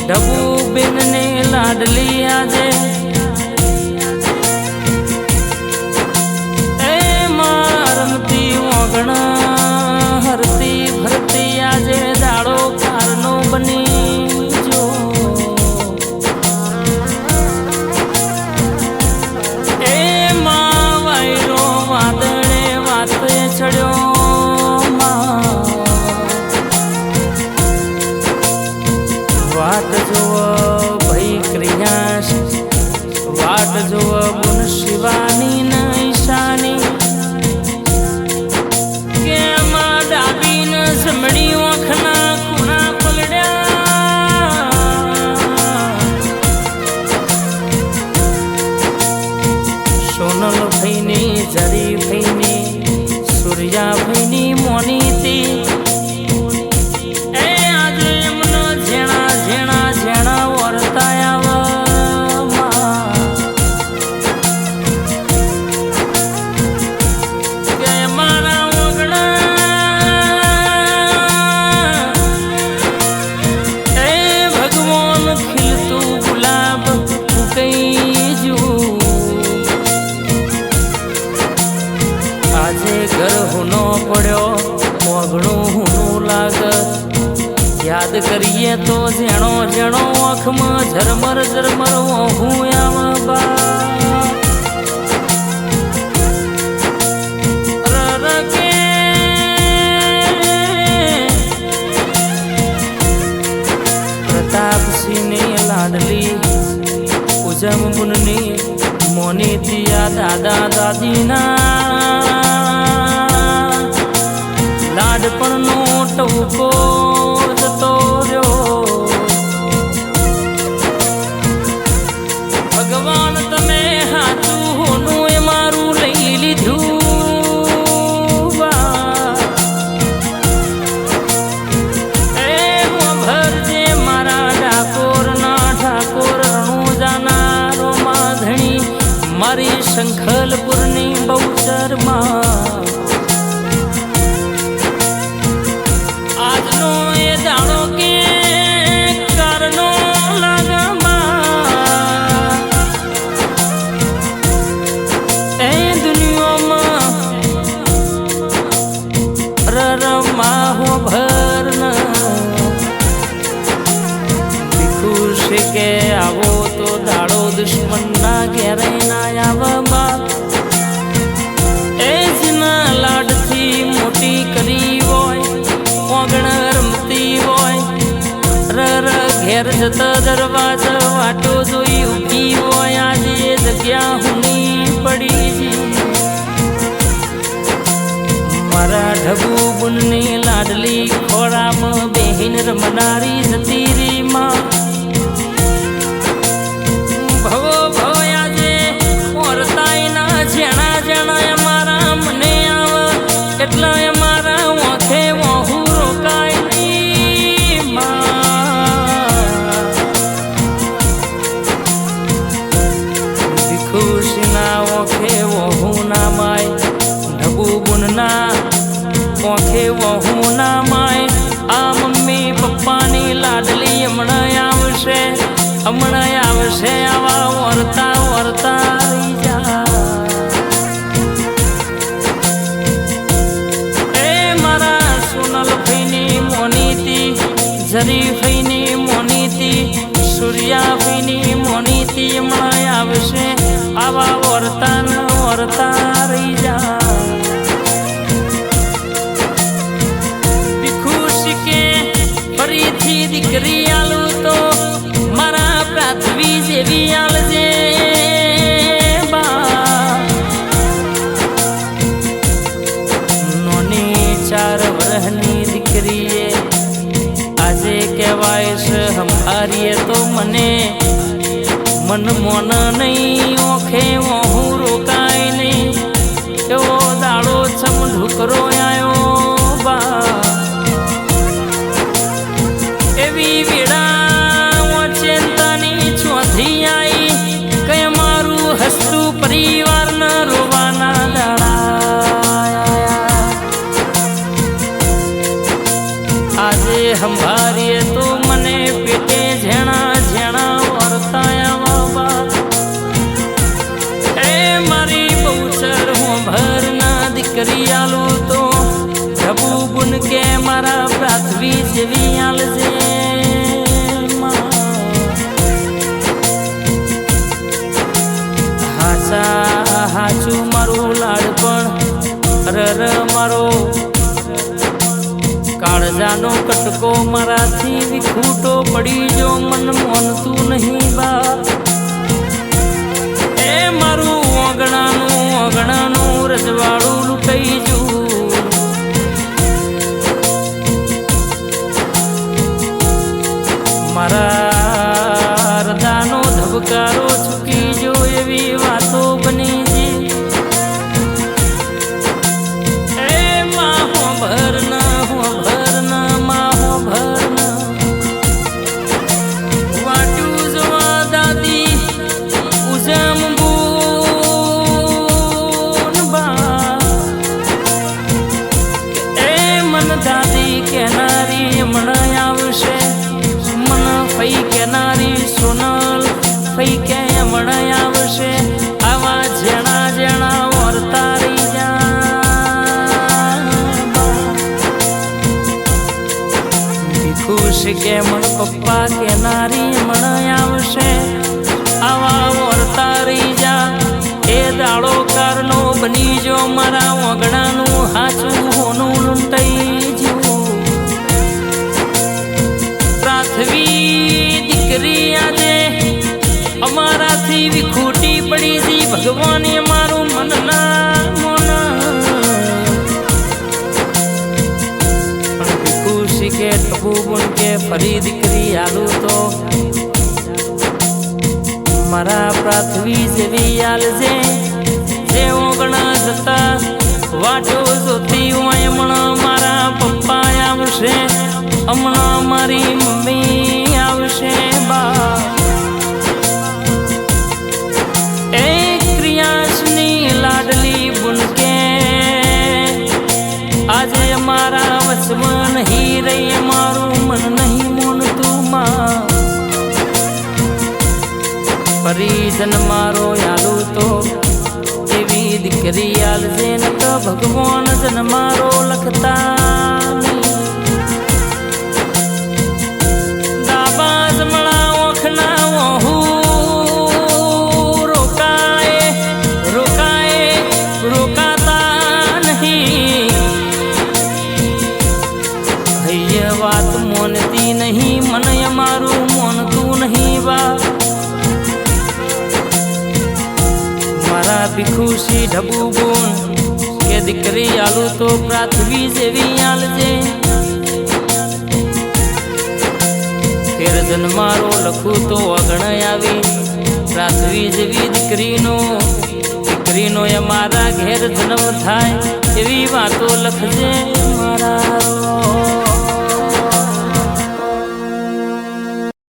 ઢબુ બેન ને લાડલી આજે એ રમતી ઓગણા હરતી ભરતી આજે દાડો કારનો બની જો એ વાયરો વાદળે વાતે ચડ્યો વાટ જોવો ભાઈ ક્રિયાશ વાટ જોવો ગુણ શિવાની ન ઈશાની કે માં ડાબી ન જમણી ઓખના ખૂણા પલડ્યા સોનલ ભાઈની જરી ભાઈની સૂર્યા ભાઈની મોનીતી યાદ કરીએ તો જેણો જેણો આંખમાં ઝરમર ઝરમર હું આવા પ્રતાપસિંહની લાડલી ઉજમ મુનની મોની તિયા દાદા દાદીના લાડપણનો ટવકો જતો રહ્યો ભગવાન તમે હાચું હોનું એ મારું લઈ લીધું એ ભરજે મારા ડાકોરના ઠાકોર રણુજાના માધણી મારી શંખલપુરની બહુચરમાં કે આવો તો દાડો દુશ્મન ના ઘેરે ના આવવા એ જના લાડથી મોટી કરી હોય ઓગણ રમતી હોય ઘેર જતા દરવાજા વાટો જોઈ ઊભી હોય આજે જગ્યા હુની પડી મારા ઢબુ બુનની લાડલી ખોળામાં બેહીન રમનારી જતી રી માં ભવો ભવયાજે ઓરતાઈના જેણા જેણા અમારા મને આવ એટલા અમારા ઓખે વહુ રોકાય ખુશીના ઓખે વહુ ના માય ઢબુ બુનના ઓખે વહુ ના માય આ મમ્મી પપ્પાની લાડલી હમણાં આવશે આવા વરતા વરતા એ મારા સોનલ ભાઈની મોનીતી જરી ભાઈની મોનીતી સૂર્યા ભાઈની મોનીતી હમણાં આવશે આવા વરતા ન વરતા રહી જા ખુશી કે ફરીથી દીકરી આલું તો પૃથ્વી જેવી આલજે નોની 4 વર્ષની દીકરીએ આજે કહેવાય છે હમારીએ તો મને મન મોન નહીં ઓખે હું રોકાય નહીં એવો દાડો છમ ઢુકરો આવ્યો બા એવી વેડા પરિવાર ન રોવાના દાડા આજે હંભારીએ તો મને પેટે ઝેણા મારાથી વિખૂટો પડી જો મન મોનતું નહીં બા એ મારું ઓગણાનું રજવાડું લૂંટાઈ જવું મારા હૃદયનો ધબકારો ચૂકી જો એવી વાતો બની છે એ માહો ભરના વાટું જવા દાદી ઉજમ બૂન બા એ મન દાદી કેનારી હમણાં આવશે ફઈ કેનારી સોનલ ફઈ કે હમણાં આવશે આવા જેણા વર્તારી ખુશ કે મન પપ્પા કેનારી હમણાં આવશે આવા વર્તારી જા એ દાડો કારનો બની જો મારા ઓગણાનું હાચું હોનું લૂંટાઈ જવું પ્રાથવી દીકરી આજે અમારાથી વિખૂટી પડી જી ભગવાને મારું મન ના ખુશી કે ટબુબુન કે ફરી દીકરી આલું તો મારા પ્રાથવી જેવી આલજે જે ઓગણા જતા વાટો જોતી હોય હમણાં મારા પપ્પા આવશે હમણાં મારી મમ્મી આવશે બા એ ક્રિયાસની લાડલી બુનકે આજે અમારા વચમાં નહીં રહી મારું મન નહીં મોનતું માં પરિજન મારો યાલું તો એવી દીકરી આલજે ન તો ભગવાન જન મારો લખતા વાત મોનતી નહીં મને અમારું મોનતું નહીં બા મારા ભીખુશી ઢબુ બોન કે દીકરી આલું તો પ્રાથવી જેવી આલજે ફેર જન્મારો લખું તો અગણ આવી પ્રાથવી જેવી દીકરીનો એ મારા ઘેર જન્મ થાય એવી વાતો લખજે મારા